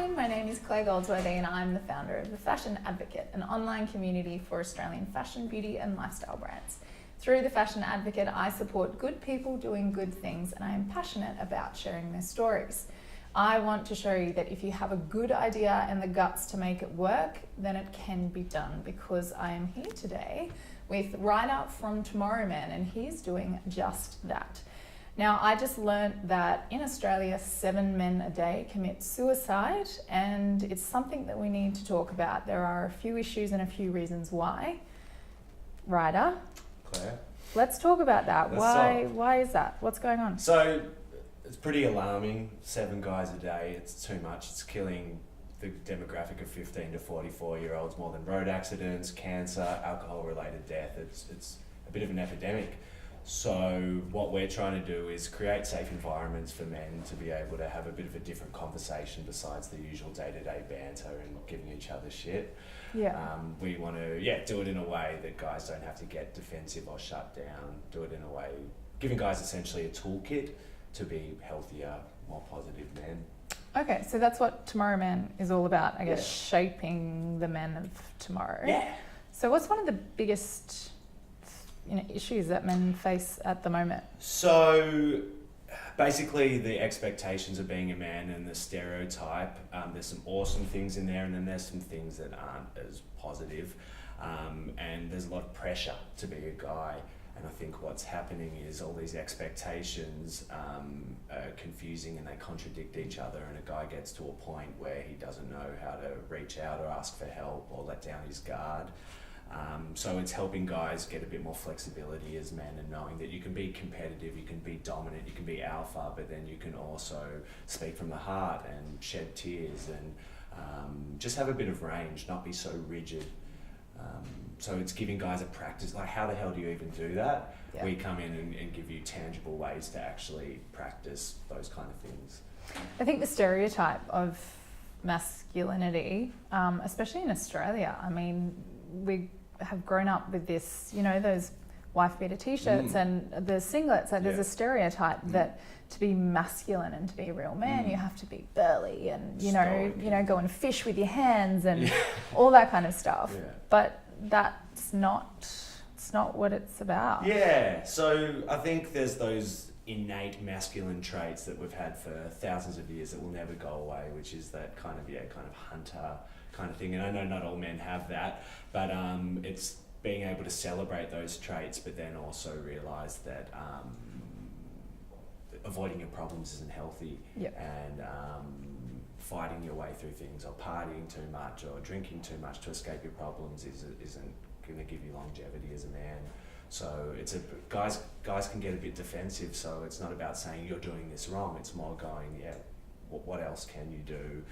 Hi, my name is Claire Goldsworthy and I'm the founder of The Fashion Advocate, an online community for Australian fashion, beauty and lifestyle brands. Through The Fashion Advocate, I support good people doing good things and I am passionate about sharing their stories. I want to show you that if you have a good idea and the guts to make it work, then it can be done, because I am here today with Ryder from Tomorrow Man and he's doing just that. Now, I just learnt that in Australia, 7 men a day commit suicide, and it's something that we need to talk about. There are a few issues and a few reasons why. Ryder, Claire, let's talk about that. Let's Why is that? What's going on? So it's pretty alarming. 7 guys a day, it's too much. It's killing the demographic of 15 to 44-year-olds more than road accidents, cancer, alcohol-related death. It's a bit of an epidemic. So what we're trying to do is create safe environments for men to be able to have a bit of a different conversation besides the usual day-to-day banter and giving each other shit. Yeah. We want to do it in a way that guys don't have to get defensive or shut down. Do it in a way, giving guys essentially a toolkit to be healthier, more positive men. Okay, so that's what Tomorrow Man is all about, I guess, shaping the men of tomorrow. Yeah. So what's one of the biggest issues that men face at the moment? So basically the expectations of being a man and the stereotype, there's some awesome things in there and then there's some things that aren't as positive, and there's a lot of pressure to be a guy. And I think what's happening is all these expectations are confusing and they contradict each other, and a guy gets to a point where he doesn't know how to reach out or ask for help or let down his guard. So it's helping guys get a bit more flexibility as men and knowing that you can be competitive, you can be dominant, you can be alpha, but then you can also speak from the heart and shed tears and just have a bit of range, not be so rigid. So it's giving guys a practice, like how the hell do you even do that? Yeah. We come in and give you tangible ways to actually practice those kind of things. I think the stereotype of masculinity, especially in Australia, I mean, we have grown up with this, those wife beater t-shirts and the singlets. Like there's a stereotype that to be masculine and to be a real man, you have to be burly and go and fish with your hands and all that kind of stuff. Yeah. But it's not what it's about. Yeah. So I think there's those innate masculine traits that we've had for thousands of years that will never go away, which is that kind of hunter kind of thing. And I know not all men have that, but it's being able to celebrate those traits, but then also realize that avoiding your problems isn't healthy. Yep. And fighting your way through things or partying too much or drinking too much to escape your problems isn't going to give you longevity as a man. So guys can get a bit defensive, so it's not about saying you're doing this wrong, it's more going, what else can you do?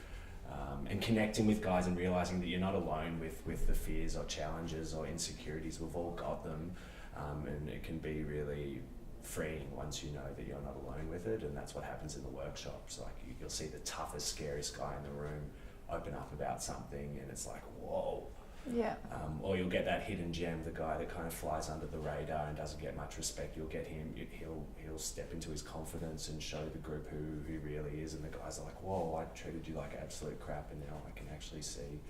And connecting with guys and realizing that you're not alone with the fears or challenges or insecurities. We've all got them, and it can be really freeing once you know that you're not alone with it. And that's what happens in the workshops. Like you'll see the toughest, scariest guy in the room open up about something, and it's like, whoa. Yeah. Or you'll get that hidden gem, the guy that kind of flies under the radar and doesn't get much respect. You'll get him, he'll step into his confidence and show the group who he really is, and the guys are like, whoa, I treated you like absolute crap and now I can actually see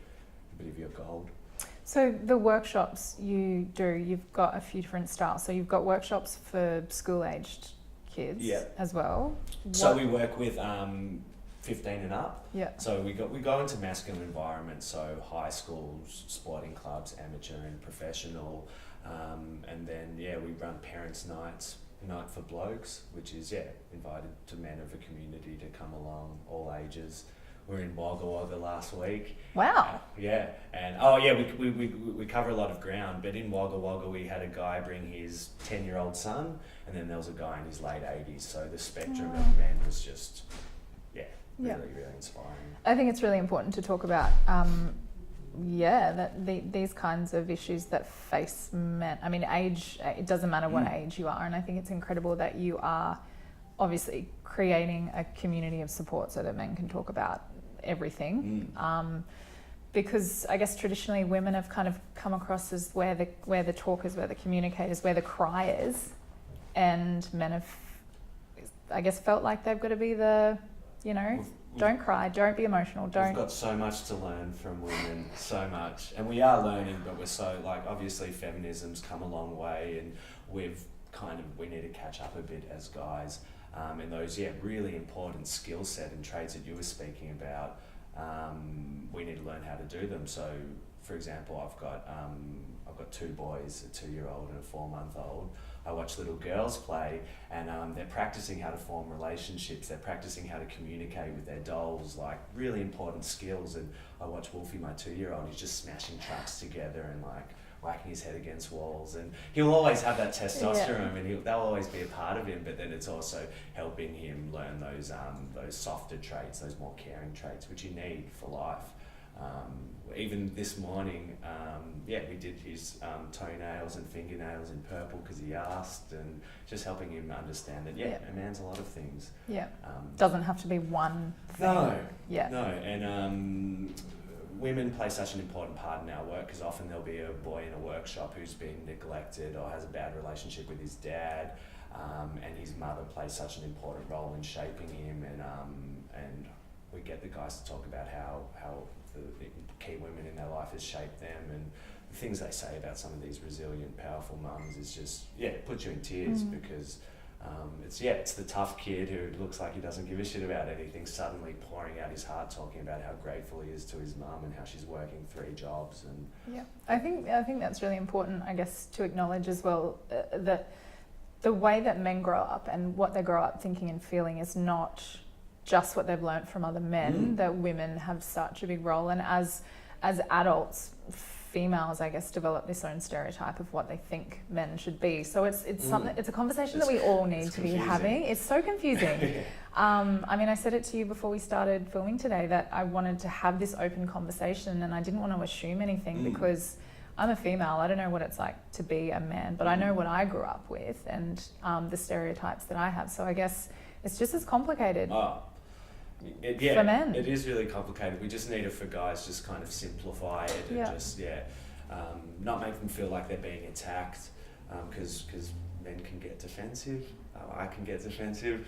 a bit of your gold. So the workshops you do, you've got a few different styles. So you've got workshops for school-aged kids as well. So we work with 15 and up. Yeah. So we go into masculine environments, so high schools, sporting clubs, amateur and professional, and then we run parents' night for blokes, which is invited to men of a community to come along, all ages. We were in Wagga Wagga last week. Wow. And we cover a lot of ground, but in Wagga Wagga we had a guy bring his 10-year-old son, and then there was a guy in his late 80s. So the spectrum of men was just really inspiring. I think it's really important to talk about these kinds of issues that face men. I mean, age, it doesn't matter what age you are, and I think it's incredible that you are obviously creating a community of support so that men can talk about everything. Because I guess traditionally women have kind of come across as where the talkers, where the communicators, where the criers, and men have, I guess, felt like they've got to be the Don't cry. Don't be emotional. We've Don't. got so much to learn from women, so much, and we are learning, but we're so like obviously feminism's come a long way, and we need to catch up a bit as guys, and those really important skill set and traits that you were speaking about, we need to learn how to do them. So, for example, I've got two boys, a 2-year-old and a 4-month-old. I watch little girls play, and they're practicing how to form relationships. They're practicing how to communicate with their dolls, like really important skills. And I watch Wolfie, my 2-year-old, he's just smashing trucks together and like whacking his head against walls. And he'll always have that testosterone, and they'll always be a part of him. But then it's also helping him learn those softer traits, those more caring traits, which you need for life. Even this morning, we did his toenails and fingernails in purple because he asked, and just helping him understand that a man's a lot of things. Doesn't have to be one thing. No, and women play such an important part in our work, because often there'll be a boy in a workshop who's been neglected or has a bad relationship with his dad, and his mother plays such an important role in shaping him, and we get the guys to talk about how the key women in their life has shaped them, and the things they say about some of these resilient, powerful mums is just, it puts you in tears, because it's the tough kid who looks like he doesn't give a shit about anything, suddenly pouring out his heart, talking about how grateful he is to his mum and how she's working 3 jobs. And I think that's really important, I guess, to acknowledge as well, that the way that men grow up and what they grow up thinking and feeling is not just what they've learnt from other men, that women have such a big role. And as adults, females, I guess, develop this own stereotype of what they think men should be. So it's something, it's a conversation that we all need to be having. It's so confusing. I mean, I said it to you before we started filming today that I wanted to have this open conversation, and I didn't want to assume anything because I'm a female. I don't know what it's like to be a man, but I know what I grew up with and the stereotypes that I have. So I guess it's just as complicated. For men. It is really complicated. We just need it for guys, just kind of simplify it and just not make them feel like they're being attacked, because men can get defensive. I can get defensive.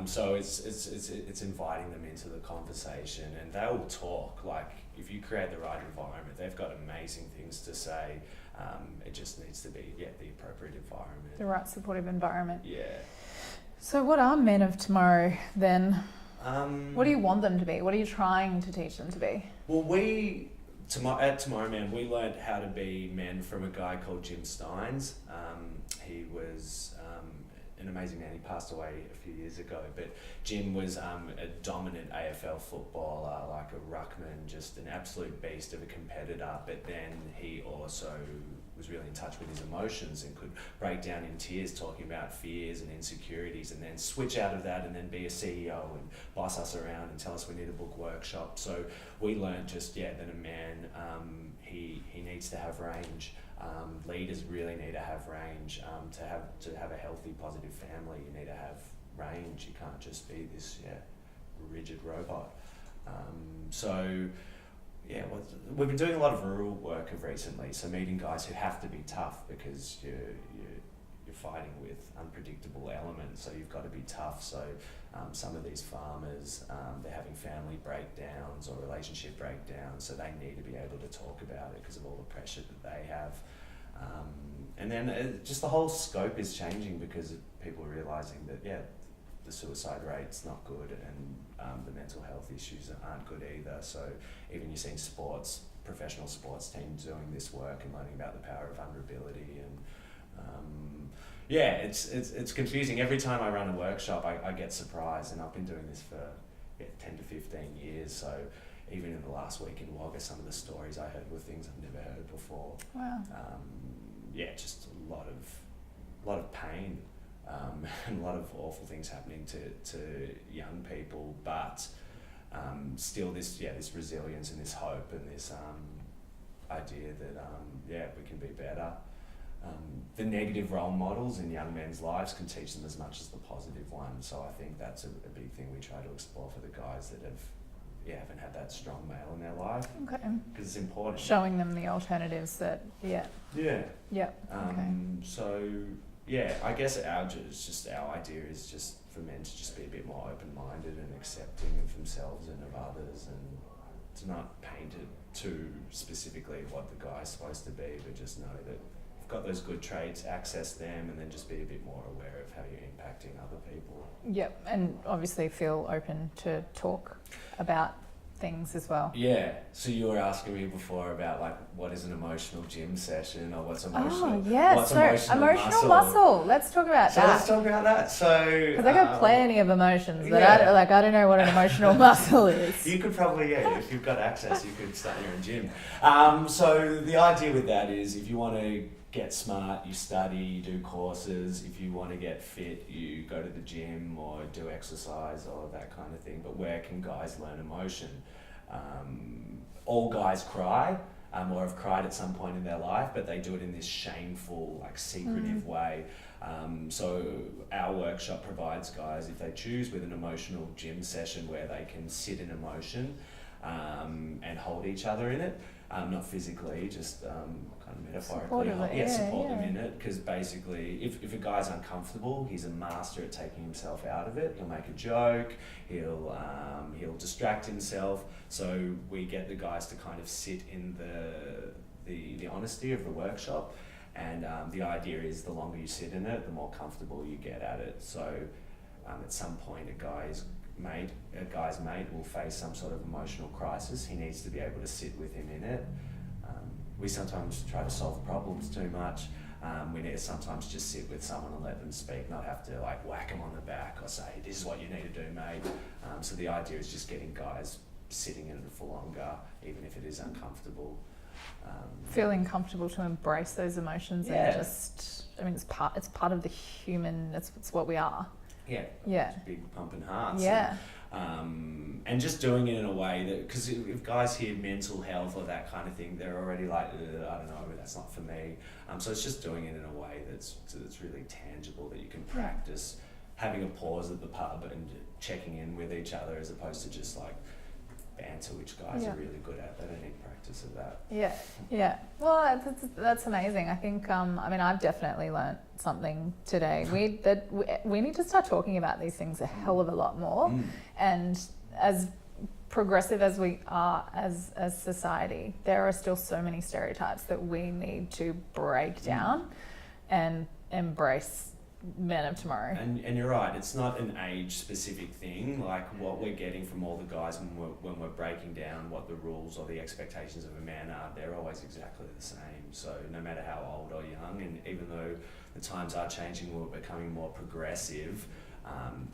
So it's inviting them into the conversation, and they will talk. Like, if you create the right environment, they've got amazing things to say. It just needs to be the appropriate environment, the right supportive environment. So what are men of tomorrow then? What do you want them to be? What are you trying to teach them to be? Well, at Tomorrow Man, we learned how to be men from a guy called Jim Steins. He was an amazing man. He passed away a few years ago, but Jim was a dominant AFL footballer, like a ruckman, just an absolute beast of a competitor. But then he also was really in touch with his emotions and could break down in tears talking about fears and insecurities, and then switch out of that and then be a CEO and boss us around and tell us we need to book workshops. So we learned just that a man, he needs to have range. Leaders really need to have range. To have a healthy, positive family, you need to have range. You can't just be this rigid robot. We've been doing a lot of rural work recently, so meeting guys who have to be tough because you're fighting with unpredictable elements, so you've got to be tough. So some of these farmers, they're having family breakdowns or relationship breakdowns, so they need to be able to talk about it because of all the pressure that they have. And then just the whole scope is changing because of people realising that the suicide rate's not good, and the mental health issues aren't good either. So even you're seeing professional sports teams doing this work and learning about the power of vulnerability, and it's confusing. Every time I run a workshop, I get surprised, and I've been doing this for 10 to 15 years. So even in the last week in Wagga, some of the stories I heard were things I've never heard before. Wow. Just a lot of pain. And a lot of awful things happening to young people, but still this resilience and this hope and this idea that we can be better. The negative role models in young men's lives can teach them as much as the positive ones. So I think that's a big thing we try to explore for the guys that haven't had that strong male in their life. Okay. Because it's important. Showing them the alternatives that, Okay. So yeah, I guess our idea is just for men to just be a bit more open-minded and accepting of themselves and of others, and to not paint it too specifically what the guy's supposed to be, but just know that you've got those good traits, access them, and then just be a bit more aware of how you're impacting other people. Yep, and obviously feel open to talk about things as well. Yeah, so you were asking me before about like what is an emotional gym session or what's emotional. Oh, yeah, what's so emotional muscle. muscle. Let's talk about So that. let's talk about that. So Because I got plenty of emotions, but yeah. I don't know what an emotional muscle is. You could probably, if you've got access, you could start your own gym. So the idea with that is if you want to get smart, you study, you do courses. If you want to get fit, you go to the gym or do exercise or that kind of thing. But where can guys learn emotion? All guys cry or have cried at some point in their life, but they do it in this shameful, like secretive way. So our workshop provides guys, if they choose, with an emotional gym session where they can sit in emotion and hold each other in it. Not physically, just kind of metaphorically. Support them in it, because basically if a guy's uncomfortable, he's a master at taking himself out of it. He'll make a joke, he'll distract himself. So we get the guys to kind of sit in the honesty of the workshop, and the idea is the longer you sit in it, the more comfortable you get at it. So at some point a guy's mate will face some sort of emotional crisis. He needs to be able to sit with him in it. We sometimes try to solve problems too much. We need to sometimes just sit with someone and let them speak, not have to like whack them on the back or say, this is what you need to do, mate. So the idea is just getting guys sitting in it for longer, even if it is uncomfortable. Feeling comfortable to embrace those emotions and it's part of the human, it's what we are. Yeah. Big pumping hearts. Yeah. And just doing it in a way that, because if guys hear mental health or that kind of thing, they're already like, I don't know, that's not for me. So it's just doing it in a way that's really tangible, that you can practice having a pause at the pub and checking in with each other, as opposed to just like banter, which guys are really good at. They don't need practice of that. Yeah. Well, that's amazing. I think, I've definitely learnt something today. We need to start talking about these things a hell of a lot more. And as progressive as we are as society, there are still so many stereotypes that we need to break down and embrace men of tomorrow. And you're right, it's not an age specific thing. Like what we're getting from all the guys when we're breaking down what the rules or the expectations of a man are, they're always exactly the same. So no matter how old or young, and even though the times are changing, we're becoming more progressive,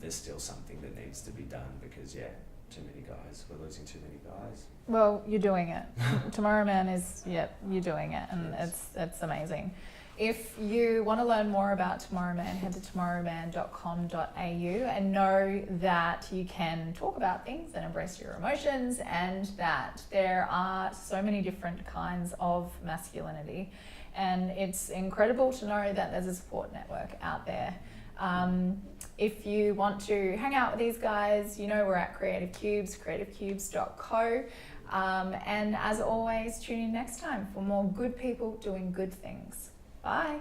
there's still something that needs to be done, because too many guys, we're losing too many guys. Well, you're doing it. Tomorrow Man is, you're doing it, and it's amazing. If you want to learn more about Tomorrow Man, head to tomorrowman.com.au and know that you can talk about things and embrace your emotions, and that there are so many different kinds of masculinity. And it's incredible to know that there's a support network out there. If you want to hang out with these guys, we're at Creative Cubes, creativecubes.co. And as always, tune in next time for more good people doing good things. Bye.